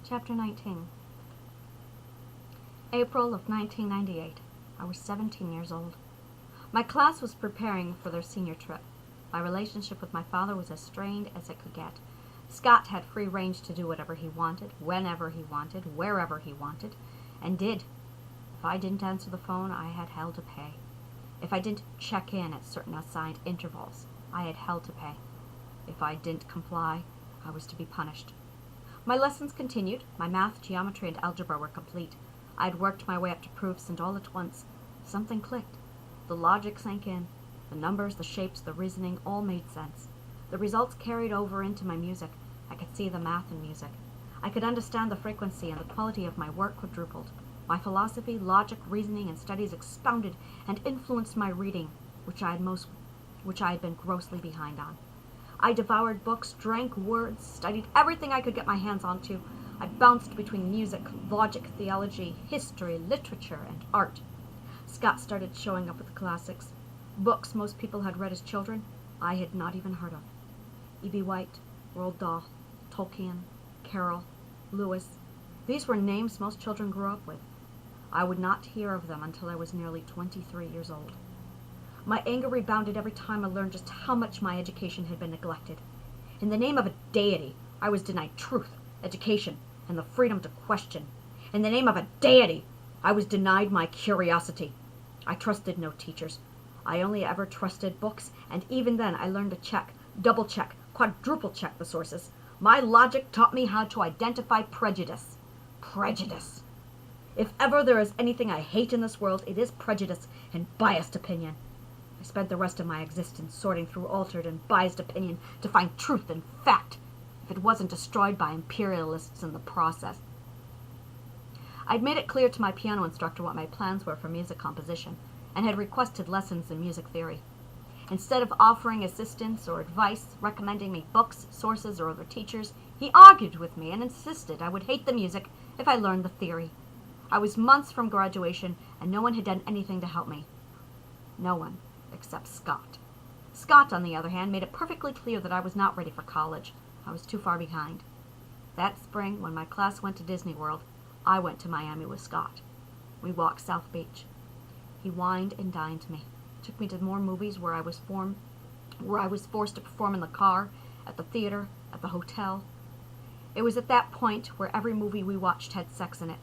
Chapter 19. April of 1998. I was 17 years old. My class was preparing for their senior trip. My relationship with my father was as strained as it could get. Scott had free range to do whatever he wanted, whenever he wanted, wherever he wanted, and did. If I didn't answer the phone, I had hell to pay. If I didn't check in at certain assigned intervals, I had hell to pay. If I didn't comply, I was to be punished. My lessons continued. My math, geometry, and algebra were complete. I had worked my way up to proofs, and all at once, something clicked. The logic sank in. The numbers, the shapes, the reasoning all made sense. The results carried over into my music. I could see the math in music. I could understand the frequency, and the quality of my work quadrupled. My philosophy, logic, reasoning, and studies expounded and influenced my reading, which I had been grossly behind on. I devoured books, drank words, studied everything I could get my hands onto. I bounced between music, logic, theology, history, literature, and art. Scott started showing up with the classics. Books most people had read as children, I had not even heard of. E.B. White, Roald Dahl, Tolkien, Carroll, Lewis. These were names most children grew up with. I would not hear of them until I was nearly 23 years old. My anger rebounded every time I learned just how much my education had been neglected. In the name of a deity, I was denied truth, education, and the freedom to question. In the name of a deity, I was denied my curiosity. I trusted no teachers. I only ever trusted books, and even then I learned to check, double-check, quadruple-check the sources. My logic taught me how to identify prejudice. Prejudice. If ever there is anything I hate in this world, it is prejudice and biased opinion. I spent the rest of my existence sorting through altered and biased opinion to find truth and fact, if it wasn't destroyed by imperialists in the process. I'd made it clear to my piano instructor what my plans were for music composition, and had requested lessons in music theory. Instead of offering assistance or advice, recommending me books, sources, or other teachers, he argued with me and insisted I would hate the music if I learned the theory. I was months from graduation, and no one had done anything to help me. No one. Except Scott. Scott, on the other hand, made it perfectly clear that I was not ready for college. I was too far behind. That spring, when my class went to Disney World, I went to Miami with Scott. We walked South Beach. He wined and dined me, took me to more movies where I was forced to perform in the car, at the theater, at the hotel. It was at that point where every movie we watched had sex in it.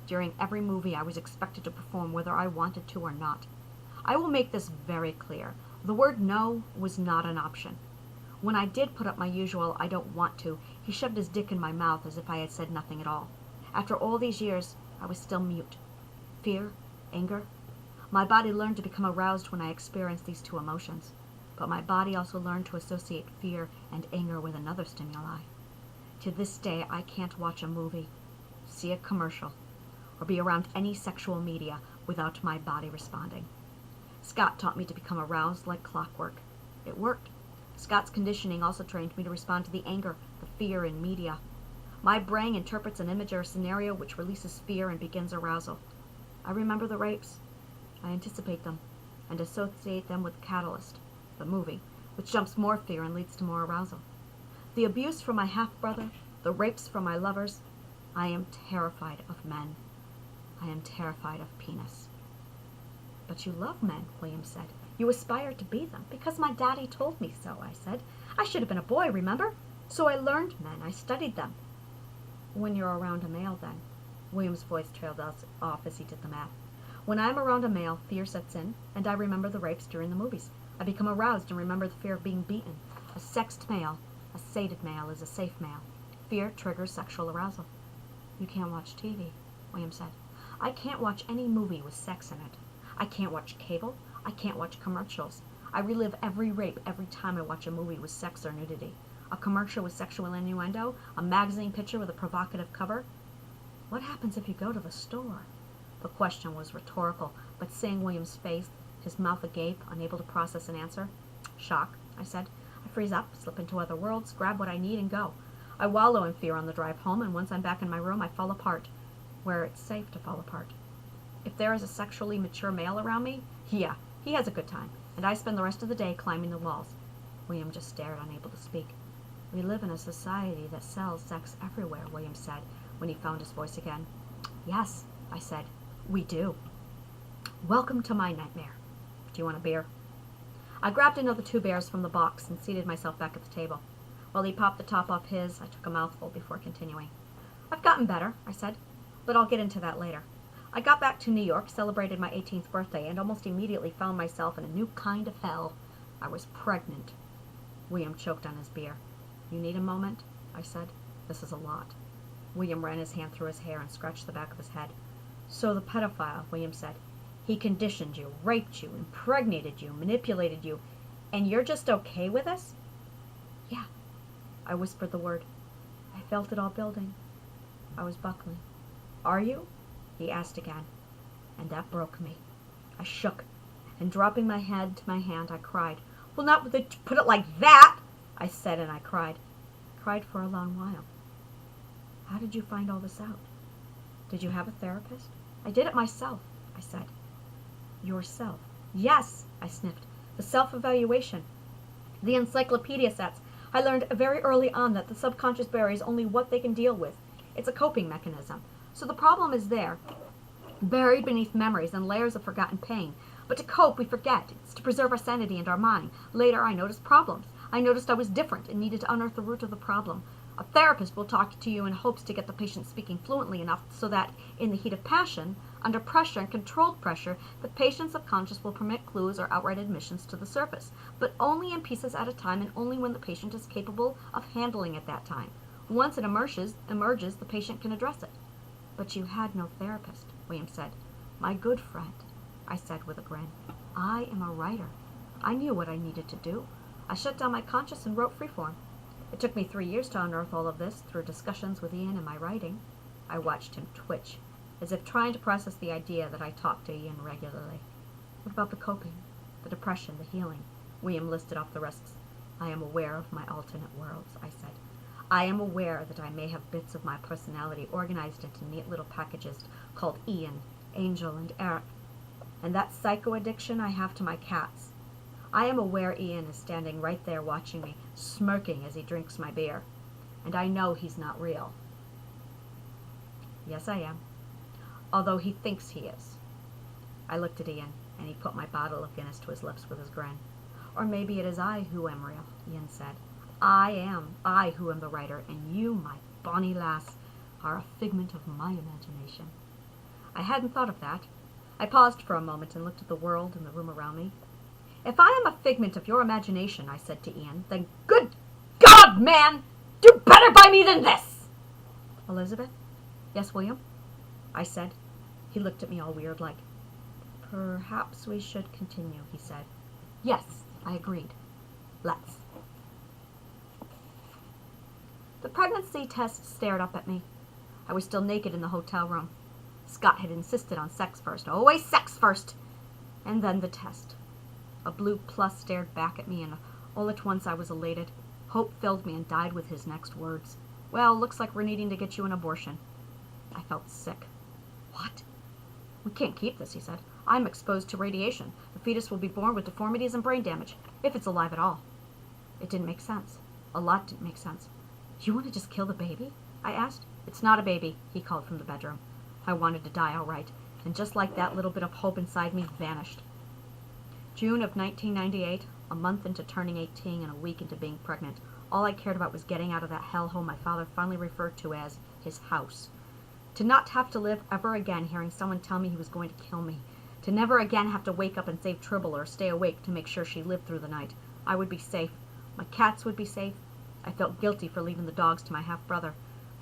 During every movie I was expected to perform whether I wanted to or not. I will make this very clear. The word no was not an option. When I did put up my usual "I don't want to," he shoved his dick in my mouth as if I had said nothing at all. After all these years, I was still mute. Fear, anger. My body learned to become aroused when I experienced these two emotions. But my body also learned to associate fear and anger with another stimuli. To this day, I can't watch a movie, see a commercial, or be around any sexual media without my body responding. Scott taught me to become aroused like clockwork. It worked. Scott's conditioning also trained me to respond to the anger, the fear in media. My brain interprets an image or a scenario which releases fear and begins arousal. I remember the rapes. I anticipate them and associate them with Catalyst, the movie, which jumps more fear and leads to more arousal. The abuse from my half-brother, the rapes from my lovers. I am terrified of men. I am terrified of penis. But you love men, William said. You aspire to be them, because my daddy told me so, I said. I should have been a boy, remember? So I learned men, I studied them. When you're around a male, then. William's voice trailed off as he did the math. When I'm around a male, fear sets in, and I remember the rapes during the movies. I become aroused and remember the fear of being beaten. A sexed male, a sated male, is a safe male. Fear triggers sexual arousal. You can't watch TV, William said. I can't watch any movie with sex in it. I can't watch cable. I can't watch commercials. I relive every rape every time I watch a movie with sex or nudity. A commercial with sexual innuendo, a magazine picture with a provocative cover. What happens if you go to the store? The question was rhetorical, but seeing William's face, his mouth agape, unable to process an answer. Shock, I said. I freeze up, slip into other worlds, grab what I need, and go. I wallow in fear on the drive home, and once I'm back in my room, I fall apart. Where it's safe to fall apart. If there is a sexually mature male around me, yeah, he has a good time, and I spend the rest of the day climbing the walls. William just stared, unable to speak. We live in a society that sells sex everywhere, William said, when he found his voice again. "Yes," I said, "we do. Welcome to my nightmare. Do you want a beer?" I grabbed another 2 beers from the box and seated myself back at the table. While he popped the top off his, I took a mouthful before continuing. "I've gotten better," I said, "but I'll get into that later. I got back to New York, celebrated my 18th birthday, and almost immediately found myself in a new kind of hell. I was pregnant." William choked on his beer. "You need a moment?" I said. "This is a lot." William ran his hand through his hair and scratched the back of his head. "So the pedophile," William said. "He conditioned you, raped you, impregnated you, manipulated you, and you're just okay with this?" "Yeah." I whispered the word. I felt it all building. I was buckling. "Are you?" he asked again. And that broke me. I shook, and dropping my head to my hand, I cried. "Well, not put it like that," I said, and I cried. Cried for a long while. "How did you find all this out? Did you have a therapist?" "I did it myself," I said. "Yourself?" "Yes," I sniffed. "The self-evaluation. The encyclopedia sets. I learned very early on that the subconscious buries only what they can deal with. It's a coping mechanism. So the problem is there, buried beneath memories and layers of forgotten pain. But to cope, we forget. It's to preserve our sanity and our mind. Later, I noticed problems. I noticed I was different and needed to unearth the root of the problem. A therapist will talk to you in hopes to get the patient speaking fluently enough so that, in the heat of passion, under pressure and controlled pressure, the patient's subconscious will permit clues or outright admissions to the surface, but only in pieces at a time and only when the patient is capable of handling at that time. Once it emerges, the patient can address it." "But you had no therapist," William said. "My good friend," I said with a grin. "I am a writer. I knew what I needed to do. I shut down my conscience and wrote freeform. It took me 3 years to unearth all of this through discussions with Ian and my writing." I watched him twitch, as if trying to process the idea that I talked to Ian regularly. "What about the coping, the depression, the healing?" William listed off the risks. "I am aware of my alternate worlds," I said. "I am aware that I may have bits of my personality organized into neat little packages called Ian, Angel, and Eric. And that psycho-addiction I have to my cats. I am aware Ian is standing right there watching me, smirking as he drinks my beer. And I know he's not real." "Yes, I am. Although he thinks he is." I looked at Ian, and he put my bottle of Guinness to his lips with his grin. "Or maybe it is I who am real," Ian said. I who am the writer, and you, my bonny lass, are a figment of my imagination." I hadn't thought of that. I paused for a moment and looked at the world and the room around me. "If I am a figment of your imagination," I said to Ian, "then good God, man, do better by me than this!" "Elizabeth?" "Yes, William?" I said. He looked at me all weird-like. "Perhaps we should continue," he said. "Yes," I agreed. "Let's." The pregnancy test stared up at me. I was still naked in the hotel room. Scott had insisted on sex first. Always sex first! And then the test. A blue plus stared back at me, and all at once I was elated. Hope filled me and died with his next words. "Well, looks like we're needing to get you an abortion." I felt sick. "What?" "We can't keep this," he said. "I'm exposed to radiation. The fetus will be born with deformities and brain damage, if it's alive at all." It didn't make sense. A lot didn't make sense. "You want to just kill the baby?" I asked. "It's not a baby," he called from the bedroom. I wanted to die all right, and just like that, little bit of hope inside me vanished. June of 1998, a month into turning 18 and a week into being pregnant, all I cared about was getting out of that hellhole my father finally referred to as his house. To not have to live ever again hearing someone tell me he was going to kill me. To never again have to wake up and save Tribble or stay awake to make sure she lived through the night. I would be safe. My cats would be safe. I felt guilty for leaving the dogs to my half-brother.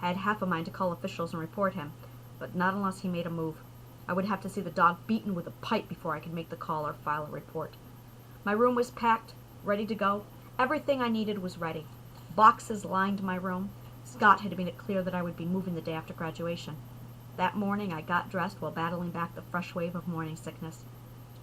I had half a mind to call officials and report him, but not unless he made a move. I would have to see the dog beaten with a pipe before I could make the call or file a report. My room was packed, ready to go. Everything I needed was ready. Boxes lined my room. Scott had made it clear that I would be moving the day after graduation. That morning I got dressed while battling back the fresh wave of morning sickness.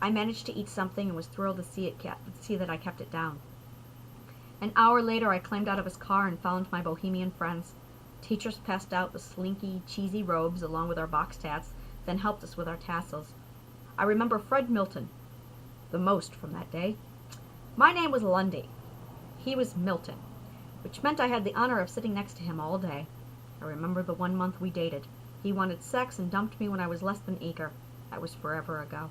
I managed to eat something and was thrilled to see that I kept it down. An hour later I climbed out of his car and found my bohemian friends. Teachers passed out the slinky, cheesy robes along with our boxed hats, then helped us with our tassels. I remember Fred Milton the most from that day. My name was Lundy. He was Milton, which meant I had the honor of sitting next to him all day. I remember the 1 month we dated. He wanted sex and dumped me when I was less than eager. That was forever ago.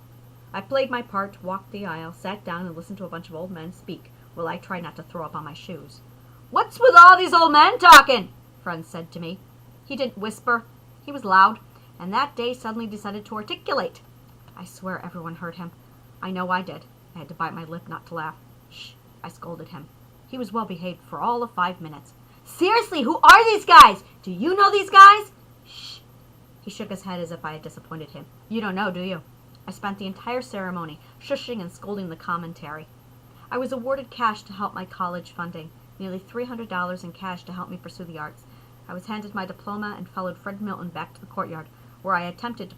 I played my part, walked the aisle, sat down and listened to a bunch of old men speak, while I tried not to throw up on my shoes. "What's with all these old men talking?" friends said to me. He didn't whisper. He was loud, and that day suddenly decided to articulate. I swear everyone heard him. I know I did. I had to bite my lip not to laugh. "Shh," I scolded him. He was well behaved for all of 5 minutes. "Seriously, who are these guys? Do you know these guys?" "Shh." He shook his head as if I had disappointed him. "You don't know, do you?" I spent the entire ceremony shushing and scolding the commentary. I was awarded cash to help my college funding, nearly $300 in cash to help me pursue the arts. I was handed my diploma and followed Fred Milton back to the courtyard, where I attempted to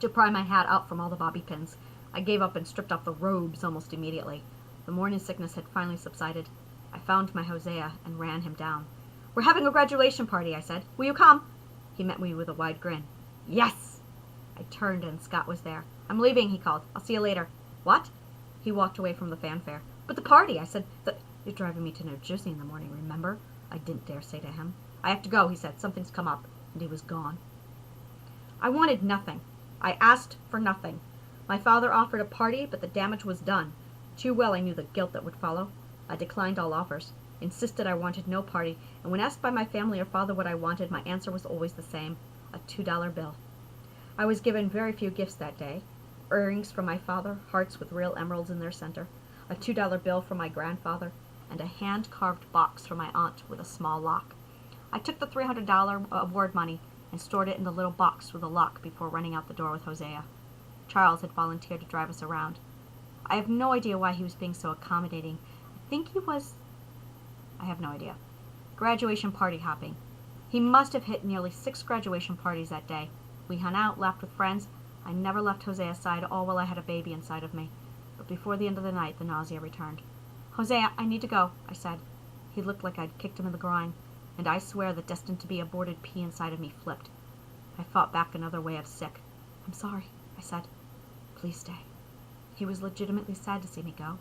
pry my hat out from all the bobby pins. I gave up and stripped off the robes almost immediately. The morning sickness had finally subsided. I found my Hosea and ran him down. "We're having a graduation party," I said. "Will you come?" He met me with a wide grin. "Yes!" I turned and Scott was there. "I'm leaving," he called. "I'll see you later." "What?" He walked away from the fanfare. "But the party," I said. "You're driving me to New Jersey in the morning, remember?" I didn't dare say to him. "I have to go," he said. "Something's come up." And he was gone. I wanted nothing. I asked for nothing. My father offered a party, but the damage was done. Too well I knew the guilt that would follow. I declined all offers, insisted I wanted no party, and when asked by my family or father what I wanted, my answer was always the same: a $2 bill. I was given very few gifts that day. Earrings from my father, hearts with real emeralds in their center, a $2 bill from my grandfather, and a hand-carved box from my aunt with a small lock. I took the $300 award money and stored it in the little box with a lock before running out the door with Hosea. Charles had volunteered to drive us around. I have no idea why he was being so accommodating. I have no idea. Graduation party hopping. He must have hit nearly 6 graduation parties that day. We hung out, laughed with friends. I never left Hosea's side, all while I had a baby inside of me. But before the end of the night, the nausea returned. "Hosea, I need to go," I said. He looked like I'd kicked him in the groin, and I swear the destined to be aborted pea inside of me flipped. I fought back another way of sick. "I'm sorry," I said. "Please stay." He was legitimately sad to see me go,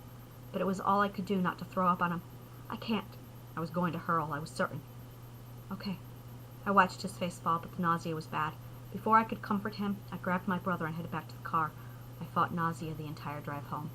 but it was all I could do not to throw up on him. "I can't." I was going to hurl, I was certain. "Okay." I watched his face fall, but the nausea was bad. Before I could comfort him, I grabbed my brother and headed back to the car. I fought nausea the entire drive home.